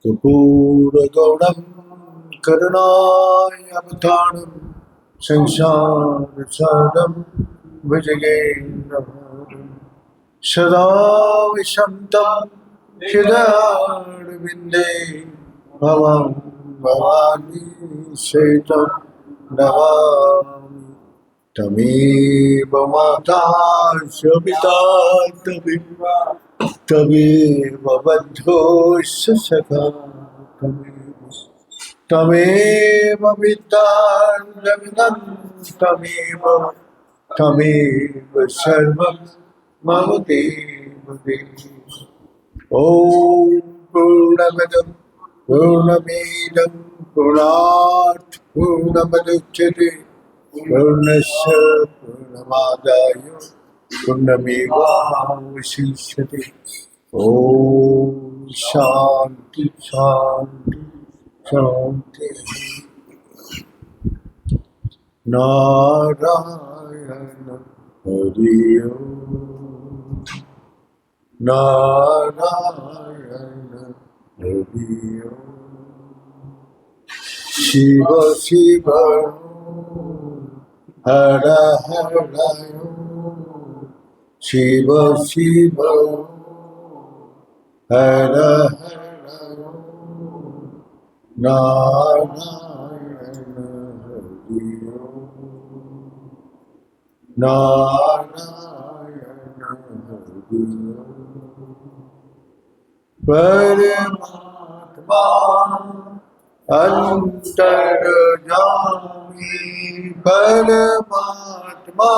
कर्पूरगौरं करुणावतारं संसारसारं भुजगेन्द्रहारं सदा वसन्तं हृदयारविन्दे भवं भवानी सेतं नमामि। तमेव माता च पिता तमेव बन्धुश्च सखा तमेव विद्यां तमेव सर्वं मम देव देव। ॐ पूर्णमदं पूर्णमिदं पूर्णात् पूर्णमुदच्यते पूर्णस्य पूर्णमादाय पूर्णमेवावशिष्यते। ॐ शान्ति शान्ति शान्ति। नारायण हरि ओम् नारायण हरि ओम्। शिव शिव हर हर शिव शिव हर हर नारायण हरि ओम् नारायण हरि ओम्। परमात्मा अंतर्यामी परमात्मा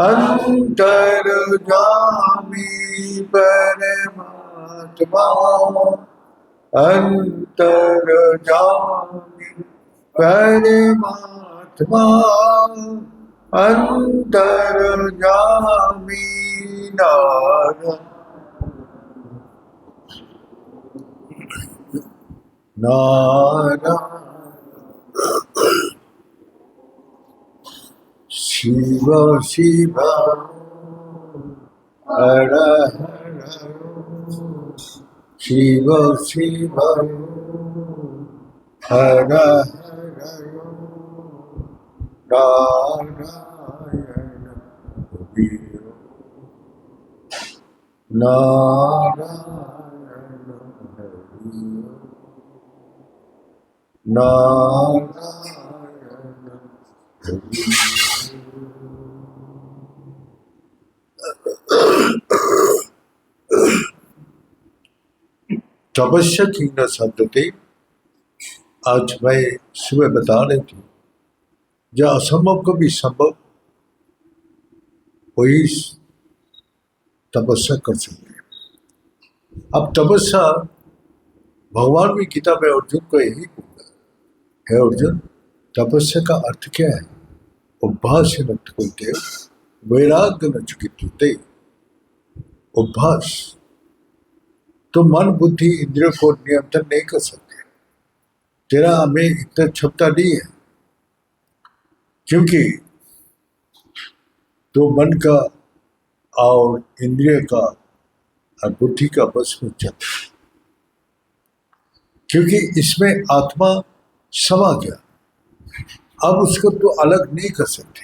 अंतर्यामी परमात्मा अंतर्यामी परमात्मा अंतर्यामी नारायण शिव शिव हर हर शिव शिव हर हर नारायण हरि ओम् नारायण हरि ओम् नारायण हरि तपस्या की न शब्दते। आज मैं सुबह बता रही थी जो असंभव को भी संभव वही तपस्या कर सकते हैं। अब तपस्या भगवान भी गीता में अर्जुन को यही बोला है अर्जुन तपस्या का अर्थ क्या है? अभ्यास न कुलते वैराग्य न चुकिते। अभ्यास तो मन बुद्धि इंद्रियों को नियंत्रण नहीं कर सकते। तेरा हमें इतना क्षमता नहीं है क्योंकि तो मन का और इंद्रिय का और बुद्धि का बस में चलता है क्योंकि इसमें आत्मा समा गया। अब उसको तो अलग नहीं कर सकते।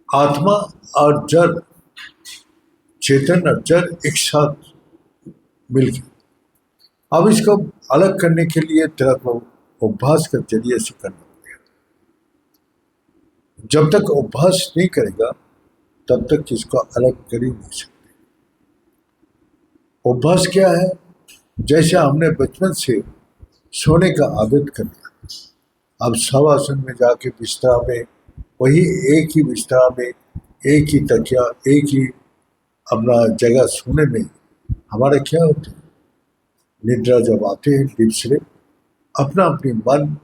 आत्मा और जड़ चेतन और जड़ एक साथ मिल गए। अब इसको अलग करने के लिए तेरा को अभ्यास के जरिए से करना पड़ेगा। जब तक अभ्यास नहीं करेगा तब तक इसको अलग कर ही नहीं सकते। अभ्यास क्या है? जैसे हमने बचपन से सोने का आदत कर लिया, अब शवासन में जाके बिस्तरा में वही एक ही बिस्तरा में एक ही तकिया एक ही अपना जगह सोने में हमारा क्या होता है? निद्रा जब आते हैं डीप स्लीप अपना अपनी मन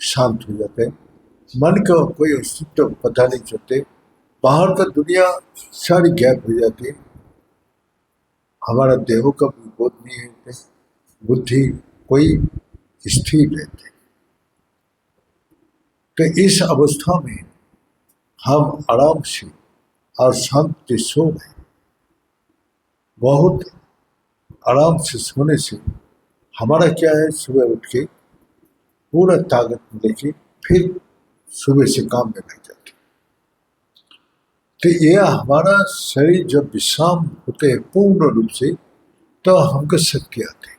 शांत हो जाता है। मन का कोई अस्तित्व पता नहीं चलते। बाहर का दुनिया सारी गैप हो जाती है। हमारा देहों का भी बोध नहीं है। बुद्धि कोई स्थिर रहती है। तो इस अवस्था में हम आराम से और शांति सो गए। बहुत आराम से सोने से हमारा क्या है, सुबह उठ के पूरा ताकत लेके फिर सुबह से काम में लग जाते। तो ये हमारा शरीर जब विश्राम होते हैं पूर्ण रूप से, तो हमको शक्ति आती है।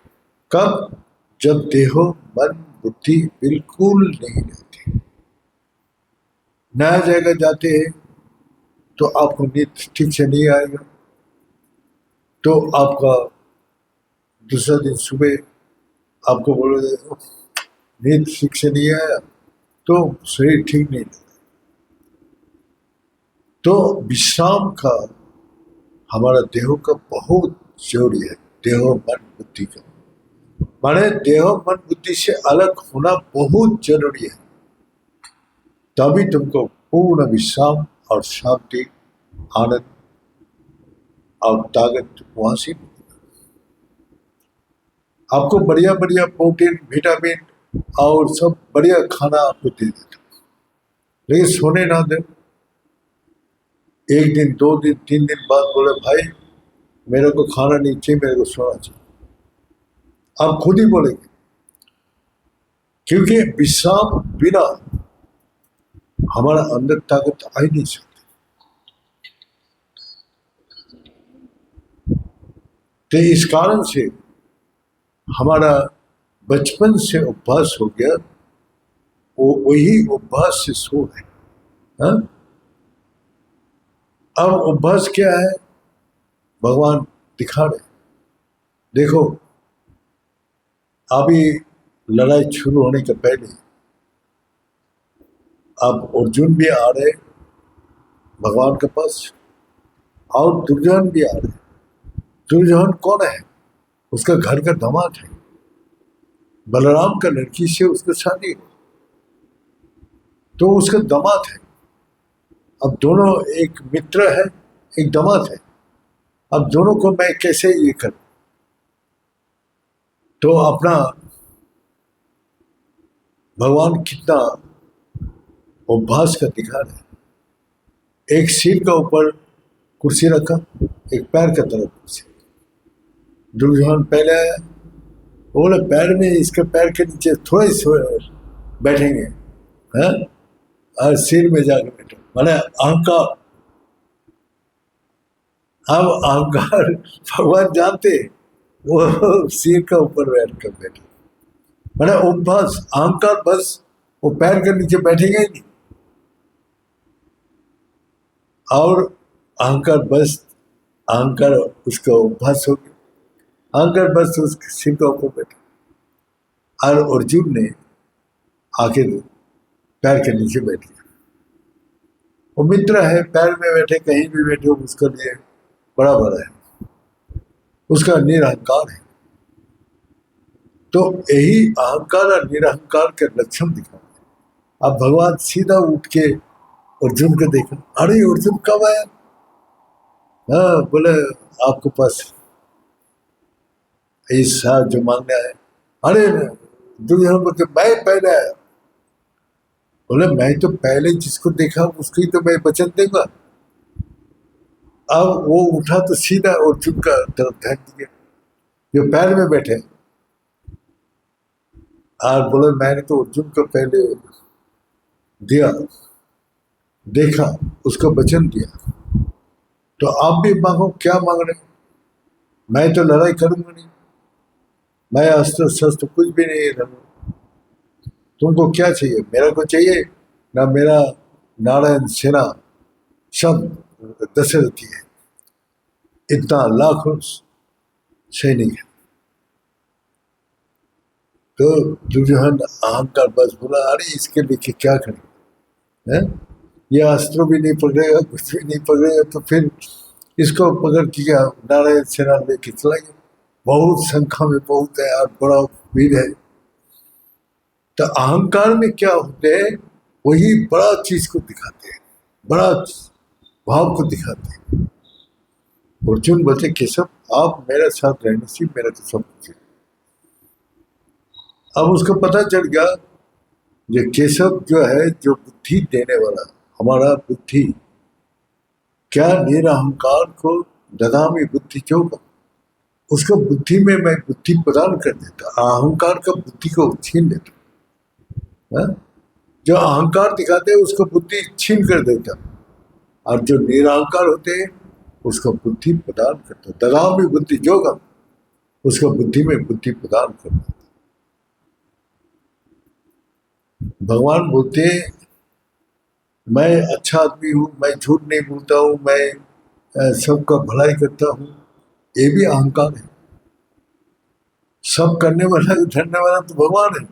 कब? जब देहो मन बुद्धि बिल्कुल नहीं रहती। नया जगह जाते हैं तो आपको नींद ठीक से नहीं आएगा, तो आपका दूसरा दिन सुबह आपको बोलोगे नींद ठीक से नहीं आया, तो शरीर ठीक नहीं लगता। तो विश्राम का हमारा देह का बहुत जरूरी है। देह मन बुद्धि का माने देह मन बुद्धि से अलग होना बहुत जरूरी है, तभी तुमको पूर्ण विश्राम और शांति, आनंद और ताकत वहां से आपको बढ़िया बढ़िया प्रोटीन विटामिन और सब बढ़िया खाना आपको दे देता, लेकिन सोने ना दे। एक दिन 2 दिन 3 दिन बाद बोले भाई मेरे को खाना नहीं चाहिए, मेरे को सोना चाहिए, आप खुद ही बोलेंगे, क्योंकि विश्राम बिना हमारा अंदर ताकत आ ही नहीं सकती। तो इस कारण से हमारा बचपन से अभ्यास हो गया, वो वही अभ्यास से सो है। हाँ? अब अभ्यास क्या है, भगवान दिखा रहे। देखो अभी लड़ाई शुरू होने के पहले अब अर्जुन भी आ रहे भगवान के पास, और दुर्योधन भी आ रहे। दुर्योधन कौन है? उसका घर का दामाद है, बलराम का लड़की से उसकी शादी हो, तो उसका दामाद है। अब दोनों एक मित्र है, एक दामाद है। अब दोनों को मैं कैसे ये करूं? तो अपना भगवान कितना अभ्यास का दिखा रहे। एक सिर का ऊपर कुर्सी रखा, एक पैर का तरफ कुर्सी। दुर्योधन पहले आया, बोले पैर में, इसके पैर के नीचे थोड़े बैठेंगे, हैं? और सिर में जाकर बैठे, माने अहंकार। अब अहंकार भगवान जानते, वो सिर का ऊपर बैठ कर बैठे, माने अभ्यास। अहंकार बस वो पैर के नीचे बैठेगा ही नहीं, और अहंकार बस, अहंकार उसका अभ्यास हो गया, अहंकार बस उसके सिर का ऊपर बैठा। और अर्जुन ने आखिर पैर के नीचे बैठ गया। वो मित्र है, पैर में बैठे कहीं भी बैठे, उसके लिए बराबर है, उसका निरहंकार है। तो यही अहंकार और निरहंकार के लक्षण दिखा। अब भगवान सीधा उठ के अर्जुन को देखा, अरे अर्जुन कब आया? हाँ, बोले आपके पास ऐसा जो मांगना है। अरे दुर्योधन बोलते मैं पहले आया। बोले मैं तो पहले जिसको देखा उसको ही तो मैं वचन दूंगा। अब वो उठा तो सीधा अर्जुन का तरफ ध्यान दिया जो पैर में बैठे, और बोले मैंने तो अर्जुन को पहले दिया, देखा, उसको वचन दिया, तो आप भी मांगो, क्या मांग रहे? मैं तो लड़ाई करूंगा नहीं, मैं अस्त्र शस्त्र कुछ भी नहीं रहूंगा। तुमको क्या चाहिए? मेरा को चाहिए ना, मेरा नारायण सेना सब दशरथी है, इतना लाखों सैनिक है। तो दुर्योधन अहंकार बस बोला, अरे इसके लिए क्या करें, ये अस्त्र भी नहीं पकड़ेगा, कुछ भी नहीं पकड़ेगा, तो फिर इसको पकड़ के क्या नारायण सेना लेके चला गया। बहुत संख्या में बहुत है और बड़ा वीर है। तो अहंकार में क्या होते हैं, वही बड़ा चीज को दिखाते हैं, बड़ा भाव को दिखाते हैं। अर्जुन बोलते केशव आप मेरे साथ रहने से मेरा तो सब कुछ है। अब उसको पता चल गया ये केशव जो है, जो बुद्धि देने वाला, हमारा बुद्धि क्या निरहंकार को ददामी बुद्धि क्यों का, उसको बुद्धि में मैं बुद्धि प्रदान कर देता, अहंकार का बुद्धि को छीन लेता। हाँ? जो अहंकार दिखाते हैं उसको बुद्धि छीन कर देता, और जो निरहंकार होते हैं उसको बुद्धि प्रदान करता। दगाओ में बुद्धि जोगा, उसको बुद्धि में बुद्धि प्रदान कर देता। भगवान बोलते हैं मैं अच्छा आदमी हूं, मैं झूठ नहीं बोलता हूं, मैं सबका भलाई करता हूं। ये भी अहंकार है। सब करने वाला धरने वाला तो भगवान है,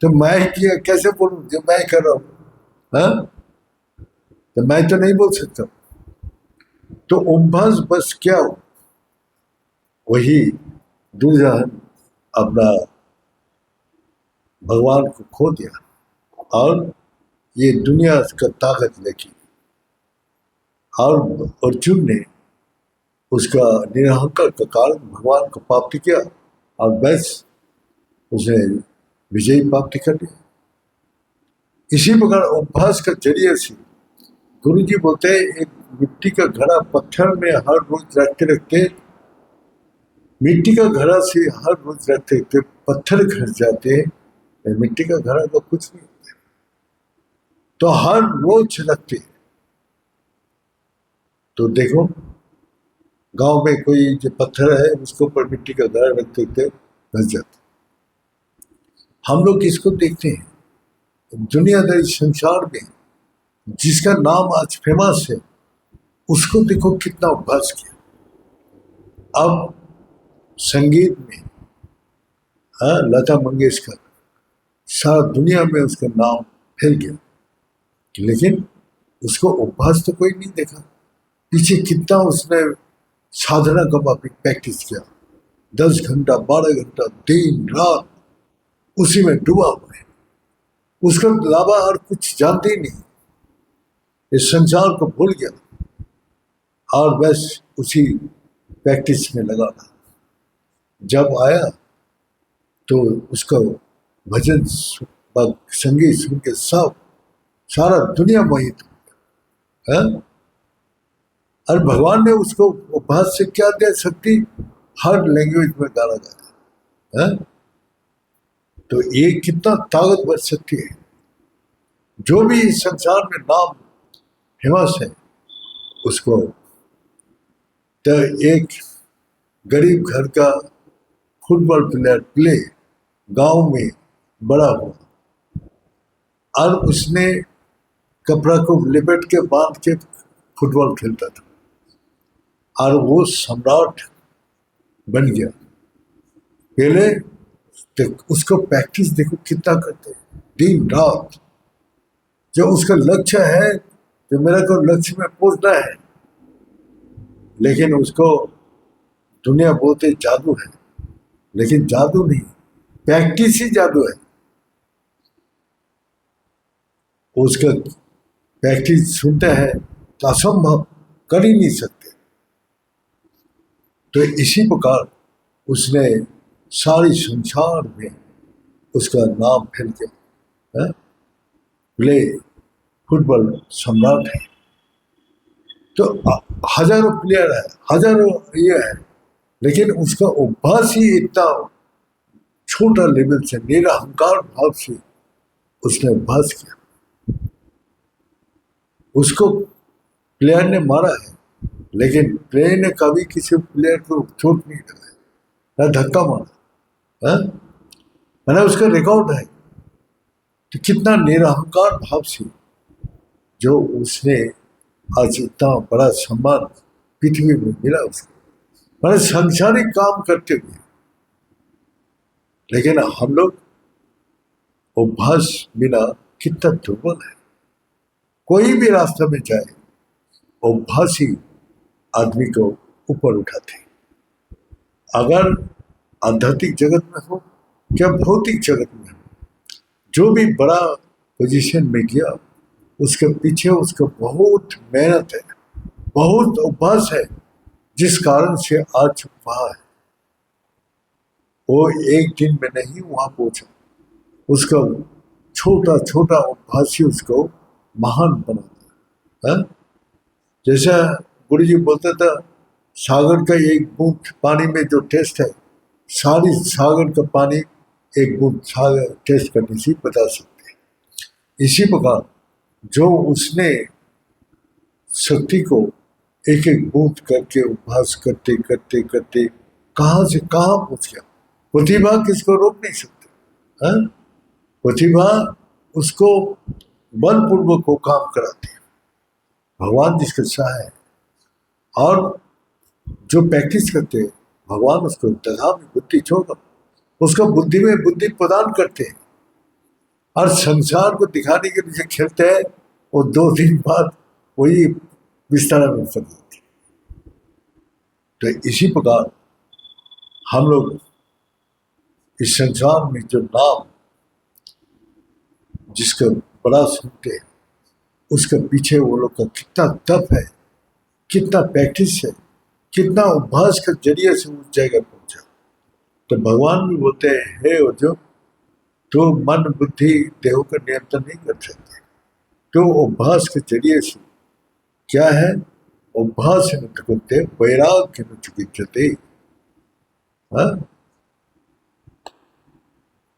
तो मैं किया कैसे बोलूं जो मैं कर रहा हूं? हाँ? तो मैं तो नहीं बोल सकता। तो उम्भस बस क्या हो, वही दुर्योधन अपना भगवान को खो दिया, और ये दुनिया का ताकत लेके, और अर्जुन ने उसका निरहंकार का कारण भगवान को प्राप्त किया, और बस उसने विजय प्राप्त कर लिया। इसी प्रकार अभ्यास के जरिए से गुरु जी बोलते हैं एक मिट्टी का घड़ा पत्थर में हर रोज रखते रखते, मिट्टी का घड़ा से हर रोज रखते रखते पत्थर घट जाते हैं, मिट्टी का घड़ा तो कुछ नहीं होता। तो हर रोज रखते, तो देखो गांव में कोई जो पत्थर है उसके ऊपर मिट्टी का घड़ा रखते रखते घस जाते। हम लोग इसको देखते हैं दुनियादारी संसार में, जिसका नाम आज फेमस है, उसको देखो कितना अभ्यास किया। अब संगीत में लता मंगेशकर, सारा दुनिया में उसका नाम फैल गया, लेकिन उसको अभ्यास तो कोई नहीं देखा। पीछे कितना उसने साधना का प्रैक्टिस किया, 10 घंटा 12 घंटा दिन रात उसी में डूबा हुआ है। उसके अलावा और कुछ जानते ही नहीं, इस संसार को भूल गया, और बस उसी प्रैक्टिस में लगा था। जब आया तो उसका भजन संगीत सुन के सब सारा दुनिया मोहित है। और भगवान ने उसको अभ्यास से क्या दे सकती, हर लैंग्वेज में गाना गाया है। तो ये कितना ताकतवर शक्ति है। जो भी इस संसार में नाम फेमस है उसको, तो एक गरीब घर का फुटबॉल प्ले गांव में बड़ा हुआ, और उसने कपड़ा को लिपट के बांध के फुटबॉल खेलता था, और वो सम्राट बन गया। पहले उसको प्रैक्टिस देखो कितना करते हैं, दिन रात। जो उसका लक्ष्य है, जो मेरा को लक्ष्य में पहुंचना है, लेकिन उसको दुनिया बोलते जादू है, लेकिन जादू नहीं, प्रैक्टिस ही जादू है। उसका प्रैक्टिस सुनते हैं तो असंभव कर ही नहीं सकते। तो इसी प्रकार उसने सारी संसार में उसका नाम फैल गया, प्ले फुटबॉल सम्राट है। तो हजारों प्लेयर है, हजारों ये है, लेकिन उसका अभ्यास ही इतना छोटा लेवल से, निरहंकार भाव से उसने अभ्यास किया। उसको प्लेयर ने मारा है, लेकिन प्लेयर ने कभी किसी प्लेयर को चोट नहीं लगाया, न धक्का मारा, है उसका रिकॉर्ड है। तो कितना निरहंकार भाव से जो उसने आज इतना बड़ा सम्मान पृथ्वी में मिला उसको, बड़े सांसारिक काम करते हुए। लेकिन हम लोग अभ्यास बिना कितना दुर्बल है। कोई भी रास्ते में जाए, अभ्यास ही आदमी को ऊपर उठाते हैं। अगर आध्यात्मिक जगत में हो क्या भौतिक जगत में हो, जो भी बड़ा पोजीशन में गया, उसके पीछे उसका बहुत मेहनत है, बहुत अभ्यास है, जिस कारण से आज वहां है। वो एक दिन में नहीं वहां पहुंचा, उसका छोटा छोटा अभ्यास ही उसको महान बना दिया। जैसा गुरु जी बोलता था, सागर का एक बूंद पानी में जो टेस्ट है, सारी सागर का पानी एक बूंद सागर टेस्ट करने से बता सकते हैं। इसी प्रकार जो उसने शक्ति को एक एक बूंद करके उपहास करते करते करते कहां से कहां पहुंच गया। प्रतिभा किसको रोक नहीं सकते, है? प्रतिभा उसको बलपूर्वक को काम कराती है। भगवान जिसके सहाय है और जो प्रैक्टिस करते हैं, भगवान उसको दशा में बुद्धि छोड़ उसको बुद्धि में बुद्धि प्रदान करते हैं और संसार को दिखाने के लिए खेलते हैं। और 2 दिन बाद वही विस्तार में फंस जाती है। तो इसी प्रकार हम लोग इस संसार में जो नाम जिसका बड़ा सुनते हैं, उसके पीछे वो लोग का कितना तप है, कितना प्रैक्टिस है, कितना अभ्यास के जरिए से उस जगह पहुंचा। तो भगवान भी बोलते हैं, हे अर्जुन, तो मन बुद्धि देह का नियंत्रण नहीं कर सकते, तो अभ्यास के जरिए से क्या है, अभ्यास न करते वैराग्य न चिकित्सते।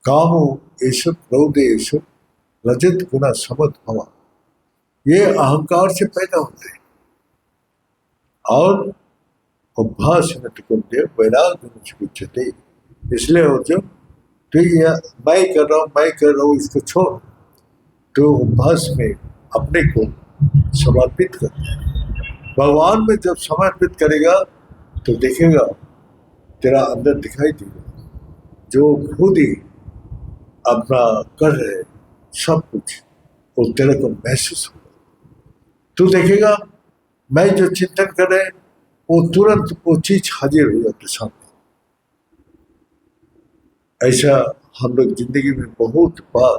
कामो ऐसा क्रोधे ऐसा रजत गुना समत हवा, ये अहंकार से पैदा होते हैं। और अभ्यास न करते वैराग्य न चिकित्सते। इसलिए अर्जुन, तो ये मैं कर रहा हूँ इसको छोड़, तो अभ्यास में अपने को समर्पित करते हैं। भगवान में जब समर्पित करेगा तो देखेगा तेरा अंदर दिखाई देगा, जो खुद ही अपना कर रहे सब कुछ वो तेरे को महसूस होगा। तू देखेगा मैं जो चिंतन कर रहे वो तुरंत वो चीज हाजिर हो जाती सामने। ऐसा हम लोग जिंदगी में बहुत बार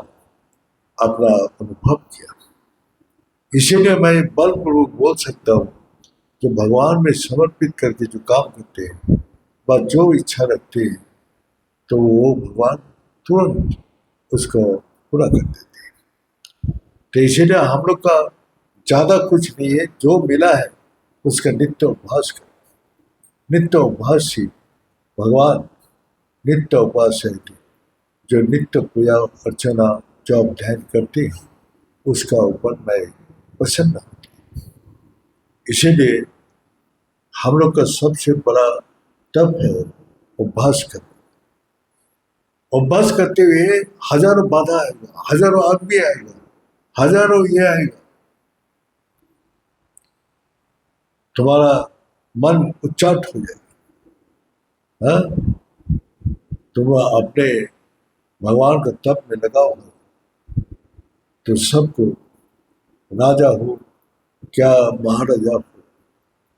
अपना अनुभव किया। इसीलिए मैं बलपूर्वक बोल सकता हूँ कि भगवान में समर्पित करके जो काम करते हैं व जो इच्छा रखते हैं, तो वो भगवान तुरंत उसको पूरा कर देते हैं। तो इसीलिए हम लोग का ज्यादा कुछ नहीं है, जो मिला है उसका नित्य अभ्यास कर, नित्य अभ्यास ही भगवान नित्य उपास है। जो नित्य पूजा अर्चना जो आप ध्यान करते हैं उसका ऊपर मैं प्रसन्न हूँ। इसीलिए हम लोग का सबसे बड़ा तप है अभ्यास करना। अभ्यास करते हुए हजारों बाधा आएगा, हजारों आदमी आएगा, हजारों ये आएगा, तुम्हारा मन उच्चाट हो जाएगा। तुम अपने भगवान का तप में लगाओ तो सबको, राजा हो क्या महाराजा हो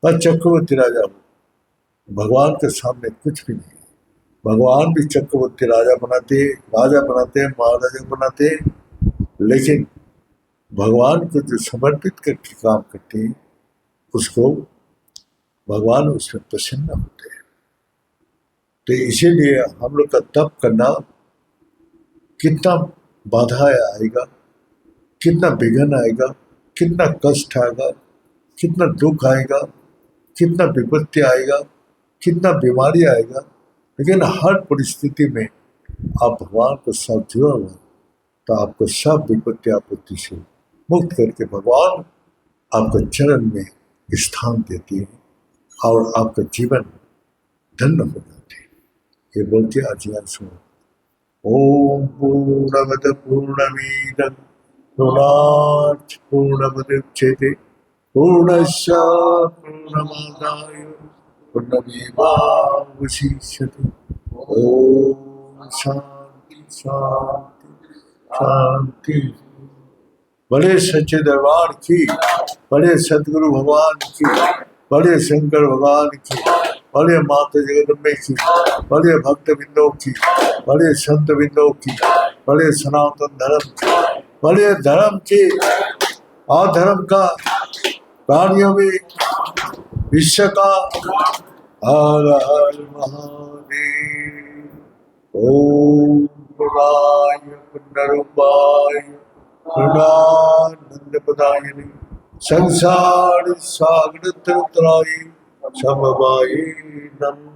पर चक्रवर्ती राजा हो, भगवान के सामने कुछ भी नहीं है। भगवान भी चक्रवर्ती राजा बनाते हैं, महाराजा बनाते हैं, लेकिन भगवान को जो समर्पित करके काम करते हैं उसको भगवान उसमें प्रसन्न होते हैं। तो इसीलिए हम लोग का तप करना, कितना बाधा आएगा, कितना विघ्न आएगा, कितना कष्ट आएगा, कितना दुख आएगा, कितना विपत्ति आएगा, कितना बीमारी आएगा, लेकिन हर परिस्थिति में आप भगवान को साथ जुड़ा हुआ तो आपको सब विपत्ति आपत्ति से मुक्त करके भगवान आपको चरण में स्थान देती है और आपका जीवन धन्य हो जाते हैं। ये बोलते आज यार सुनो। ओम पूर्णमद पूर्णमीदं पूर्णात् पूर्णमुदच्यते पूर्णस्य पूर्णमादाय पूर्णमेवावशिष्यते। ओम शांति शांति शांति। बड़े सच्चे दरबार की, बड़े सदगुरु भगवान की, बड़े शंकर भगवान की, बड़े माता जगदम्बे की, बड़े भक्त बिंदों की, बड़े संत बिंदों की, बड़े सनातन धर्म की, बड़े धर्म के अधर्म का, प्राणियों में विश्व का। हर हर महादेव। ओम पुराय पुनरुपाय पूर्णानंद प्रदायिनी संसार सागर तरतराय समवायिनं